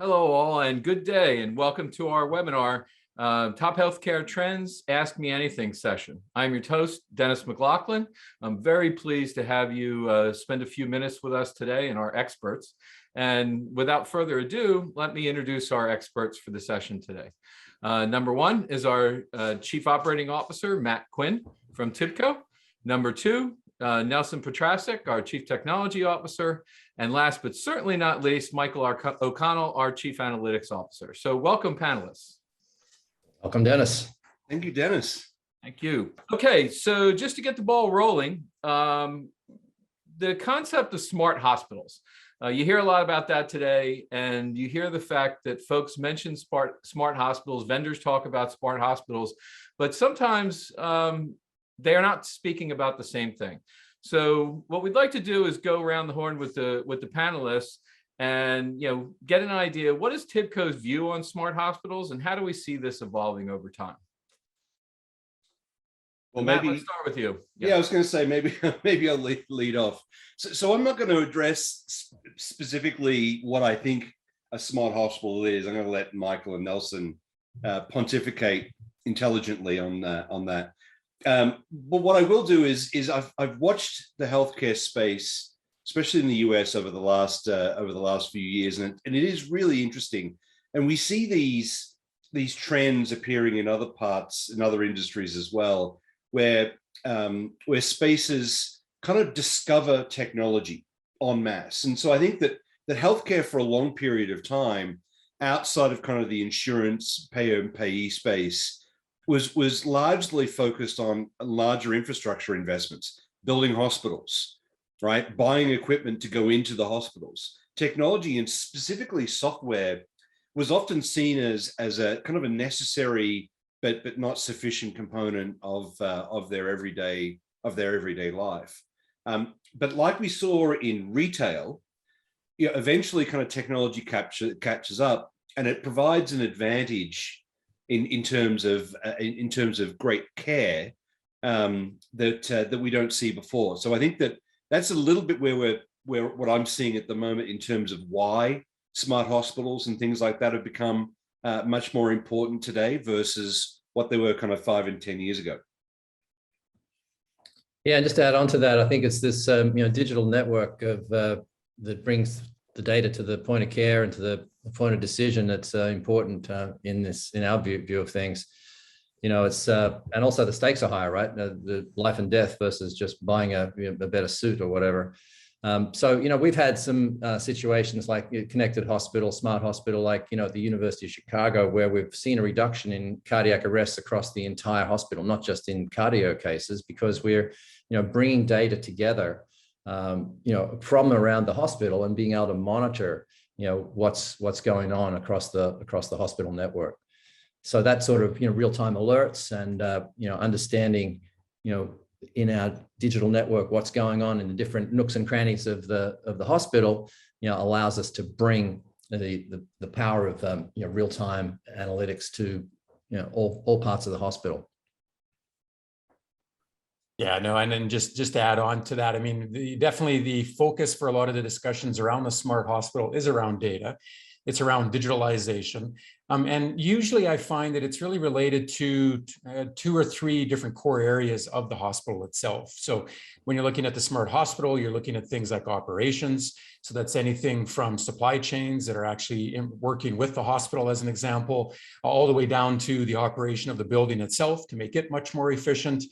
Hello all and good day and welcome to our webinar, Top Healthcare Trends, Ask Me Anything session. I'm your host, Dennis McLaughlin. I'm very pleased to have you spend a few minutes with us today and our experts. And without further ado, let me introduce our experts for the session today. Number one is our Chief Operating Officer, Matt Quinn from TIBCO. Number two, Nelson Petracek, our Chief Technology Officer. And last but certainly not least, Michael O'Connell, our Chief Analytics Officer. So welcome, panelists. Welcome, Dennis. Thank you, Dennis. Thank you. Okay, so just to get the ball rolling, the concept of smart hospitals. You hear a lot about that today, and you hear the fact that folks mention smart hospitals, vendors talk about smart hospitals, but sometimes they are not speaking about the same thing. So what we'd like to do is go around the horn with the panelists and get an idea, what is TIBCO's view on smart hospitals and how do we see this evolving over time? Well, Matt, maybe let's start with you. Yeah, I was going to say maybe I'll lead off. So I'm not going to address specifically what I think a smart hospital is. I'm going to let Michael and Nelson pontificate intelligently on that. But what I will do is I've watched the healthcare space, especially in the US, over the last few years, and it is really interesting. And we see these trends appearing in other parts, in other industries as well, where spaces kind of discover technology en masse. And so I think that healthcare for a long period of time, outside of kind of the insurance payer and payee space, was largely focused on larger infrastructure investments, building hospitals, right? Buying equipment to go into the hospitals. Technology, and specifically software, was often seen as a kind of a necessary but not sufficient component of their everyday life. But like we saw in retail, eventually kind of technology catches up, and it provides an advantage in terms of great care that we don't see before. So I think that's a little bit where what I'm seeing at the moment in terms of why smart hospitals and things like that have become much more important today versus what they were kind of 5 and 10 years ago. Yeah, and just to add on to that, I think it's this digital network of that brings the data to the point of care and to the point of decision that's important in our view of things. It's and also the stakes are higher, right? The life and death versus just buying a better suit or whatever. So we've had some situations like connected hospital, smart hospital, like at the University of Chicago, where we've seen a reduction in cardiac arrests across the entire hospital, not just in cardio cases, because we're bringing data together from around the hospital and being able to monitor what's going on across the hospital network. So that sort of real-time alerts and understanding in our digital network what's going on in the different nooks and crannies of the hospital allows us to bring the power of real-time analytics to all parts of the hospital. Yeah, no, and then just to add on to that, I mean, definitely the focus for a lot of the discussions around the smart hospital is around data. It's around digitalization. And usually I find that it's really related to 2 or 3 different core areas of the hospital itself. So when you're looking at the smart hospital, you're looking at things like operations. So that's anything from supply chains that are actually working with the hospital, as an example, all the way down to the operation of the building itself to make it much more efficient.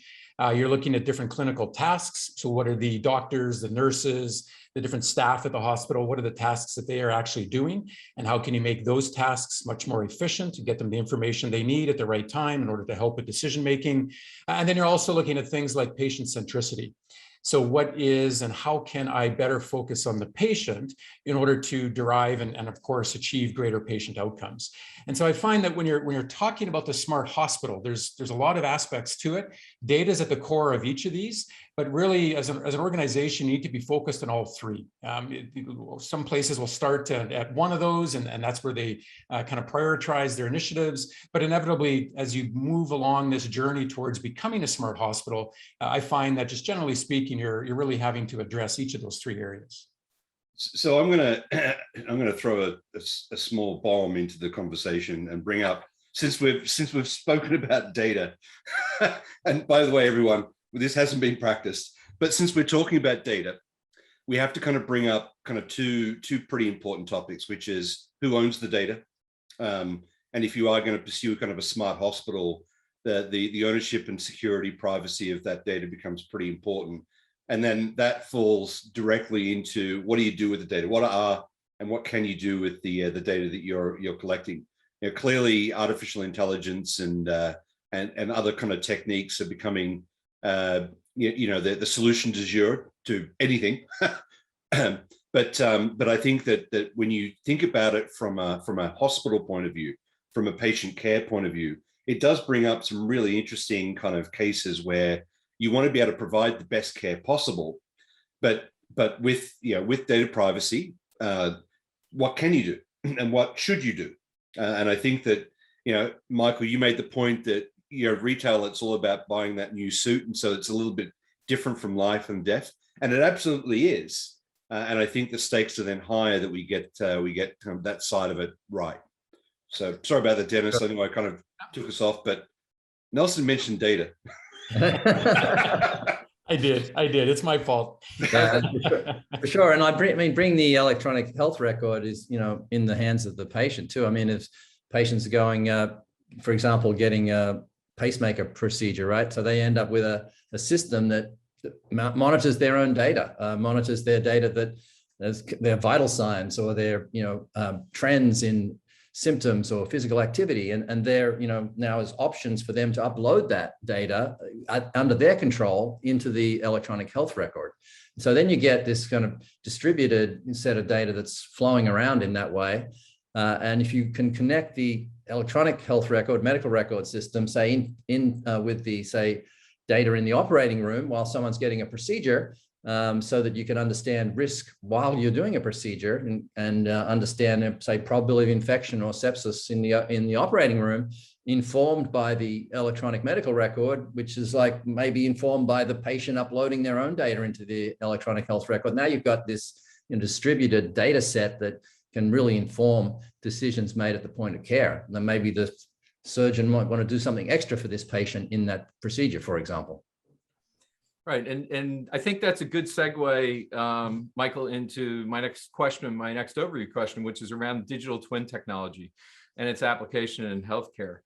You're looking at different clinical tasks. So what are the doctors, the nurses, the different staff at the hospital? What are the tasks that they are actually doing? And how can you make those tasks much more efficient to get them the information they need at the right time in order to help with decision making? And then you're also looking at things like patient centricity. So what is and how can I better focus on the patient in order to derive and of course achieve greater patient outcomes? And so I find that when you're talking about the smart hospital, there's a lot of aspects to it. Data is at the core of each of these, but really as an organization, you need to be focused on all 3. Some places will start at one of those, and that's where they kind of prioritize their initiatives. But inevitably, as you move along this journey towards becoming a smart hospital, I find that just generally speaking, you're really having to address each of those 3 areas. So I'm gonna throw a small bomb into the conversation and bring up, since we've spoken about data, and by the way, everyone, this hasn't been practiced, but since we're talking about data, we have to kind of bring up kind of two pretty important topics, which is who owns the data, and if you are going to pursue kind of a smart hospital, the ownership and security, privacy of that data becomes pretty important. And then that falls directly into, what do you do with the data? What are and what can you do with the data that you're collecting? You know, clearly, artificial intelligence and other kind of techniques are becoming, the solution du jour to anything. But I think that when you think about it from a hospital point of view, from a patient care point of view, it does bring up some really interesting kind of cases where you want to be able to provide the best care possible, but with data privacy, what can you do and what should you do? And I think that, Michael, you made the point that retail, it's all about buying that new suit, and so it's a little bit different from life and death, and it absolutely is. And I think the stakes are then higher that we get kind of that side of it right. So sorry about that, Dennis. I know I kind of took us off, but Nelson mentioned data. I did. It's my fault. For sure. And bring the electronic health record is, in the hands of the patient too. I mean, if patients are going, for example, getting a pacemaker procedure, right? So they end up with a system that monitors their own data, monitors their data, that their vital signs or their, trends in symptoms or physical activity, and there now is options for them to upload that data under their control into the electronic health record. So then you get this kind of distributed set of data that's flowing around in that way, and if you can connect the electronic health record, medical record system, say in with the data in the operating room while someone's getting a procedure, so that you can understand risk while you're doing a procedure, and understand, say, probability of infection or sepsis in the operating room, informed by the electronic medical record, which is like maybe informed by the patient uploading their own data into the electronic health record. Now you've got this distributed data set that can really inform decisions made at the point of care. And then maybe the surgeon might want to do something extra for this patient in that procedure, for example. Right. And I think that's a good segue, Michael, into my next question, my next overview question, which is around digital twin technology and its application in healthcare.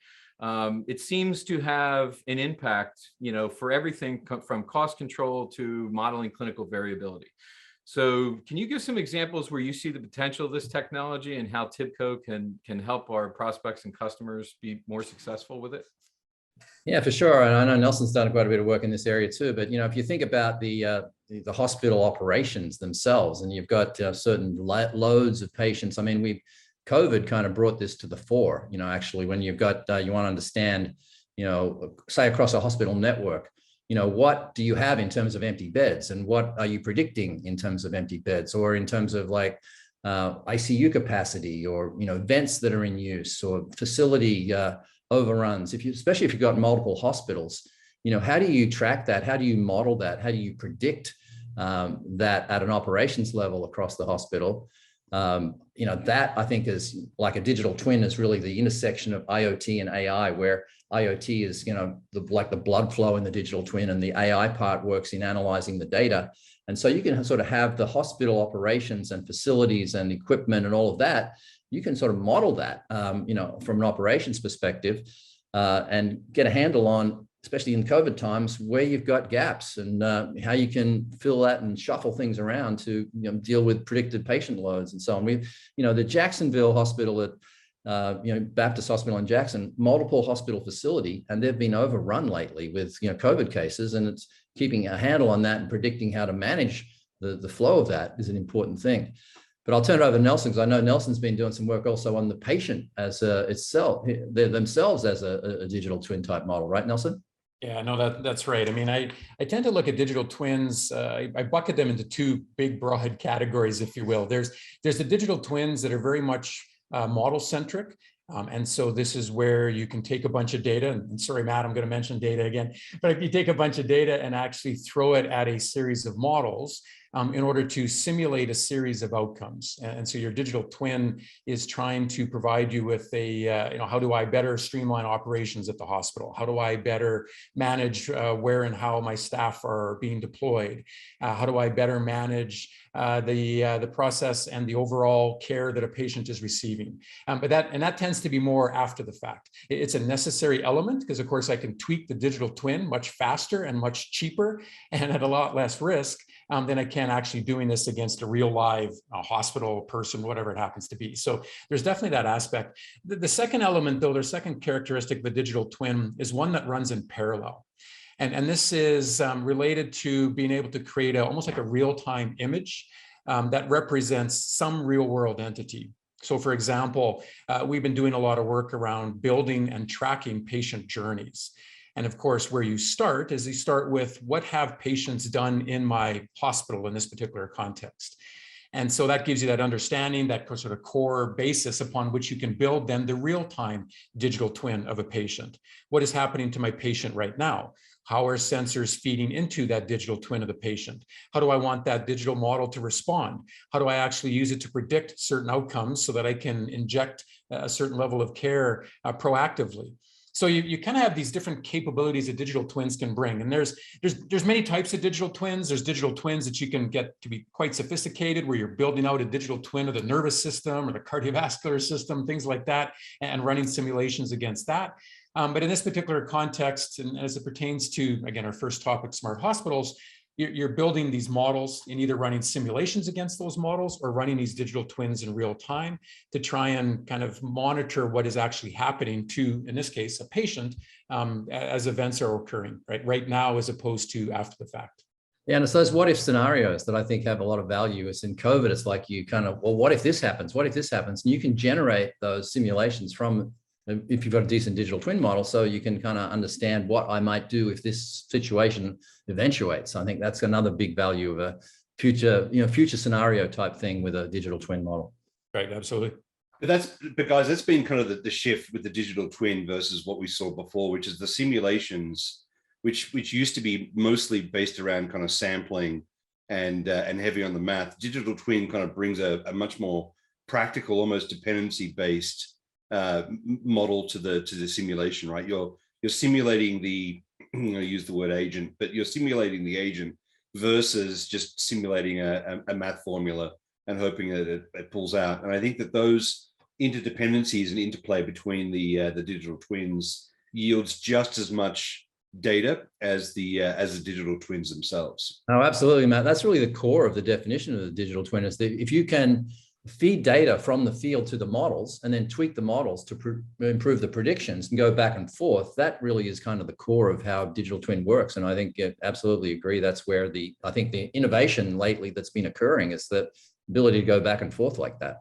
It seems to have an impact, for everything from cost control to modeling clinical variability. So can you give some examples where you see the potential of this technology and how TIBCO can help our prospects and customers be more successful with it? Yeah, for sure. And I know Nelson's done quite a bit of work in this area too. But if you think about the hospital operations themselves, and you've got certain loads of patients. I mean, COVID kind of brought this to the fore. Actually, when you've got you want to understand, say across a hospital network, what do you have in terms of empty beds, and what are you predicting in terms of empty beds, or in terms of like ICU capacity, or vents that are in use, or facility overruns. Especially if you've got multiple hospitals, how do you track that? How do you model that? How do you predict that at an operations level across the hospital? That I think is like a digital twin is really the intersection of IoT and AI, where IoT is, like the blood flow in the digital twin, and the AI part works in analyzing the data. And so you can sort of have the hospital operations and facilities and equipment and all of that. You can sort of model that, from an operations perspective, and get a handle on, especially in COVID times, where you've got gaps, and how you can fill that and shuffle things around to deal with predicted patient loads and so on. The Jacksonville Hospital at Baptist Hospital in Jackson, multiple hospital facility, and they've been overrun lately with COVID cases, and it's keeping a handle on that and predicting how to manage the flow of that is an important thing. But I'll turn it over to Nelson, because I know Nelson's been doing some work also on the patient as themselves as a digital twin type model, right, Nelson? Yeah, no, that's right. I mean, I tend to look at digital twins. I bucket them into two big broad categories, if you will. There's the digital twins that are very much model centric. And so this is where you can take a bunch of data, and sorry, Matt, I'm going to mention data again, but if you take a bunch of data and actually throw it at a series of models, in order to simulate a series of outcomes. And so your digital twin is trying to provide you with a, how do I better streamline operations at the hospital? How do I better manage where and how my staff are being deployed? How do I better manage the process and the overall care that a patient is receiving? But that tends to be more after the fact. It's a necessary element because, of course, I can tweak the digital twin much faster and much cheaper and at a lot less risk than I can actually doing this against a real live hospital person, whatever it happens to be. So there's definitely that aspect. The second element, though, the second characteristic of the digital twin is one that runs in parallel. And this is related to being able to create almost like a real-time image that represents some real-world entity. So, for example, we've been doing a lot of work around building and tracking patient journeys. And of course, where you start is you start with what have patients done in my hospital in this particular context. And so that gives you that understanding, that sort of core basis upon which you can build then the real-time digital twin of a patient. What is happening to my patient right now? How are sensors feeding into that digital twin of the patient? How do I want that digital model to respond? How do I actually use it to predict certain outcomes so that I can inject a certain level of care proactively? So you kind of have these different capabilities that digital twins can bring. And there's many types of digital twins. There's digital twins that you can get to be quite sophisticated, where you're building out a digital twin of the nervous system or the cardiovascular system, things like that, and running simulations against that. But in this particular context, and as it pertains to, again, our first topic, smart hospitals, you're building these models and either running simulations against those models or running these digital twins in real time to try and kind of monitor what is actually happening to, in this case, a patient as events are occurring right now, as opposed to after the fact. Yeah, and it's those what if scenarios that I think have a lot of value. It's in COVID, it's like you kind of, well, what if this happens? What if this happens? And you can generate those simulations from, if you've got a decent digital twin model, so you can kind of understand what I might do if this situation eventuates. I think that's another big value of a future scenario type thing with a digital twin model. Right, absolutely. But guys, that's been kind of the shift with the digital twin versus what we saw before, which is the simulations, which used to be mostly based around kind of sampling and heavy on the math. Digital twin kind of brings a much more practical, almost dependency-based model to the simulation, right? You're simulating the, I use the word agent, but you're simulating the agent versus just simulating a math formula and hoping that it pulls out. And I think that those interdependencies and interplay between the digital twins yields just as much data as the digital twins themselves. Oh, absolutely, Matt. That's really the core of the definition of the digital twin, is that if you can feed data from the field to the models and then tweak the models to improve the predictions and go back and forth, that really is kind of the core of how digital twin works. And I think absolutely agree. That's where I think the innovation lately that's been occurring is the ability to go back and forth like that.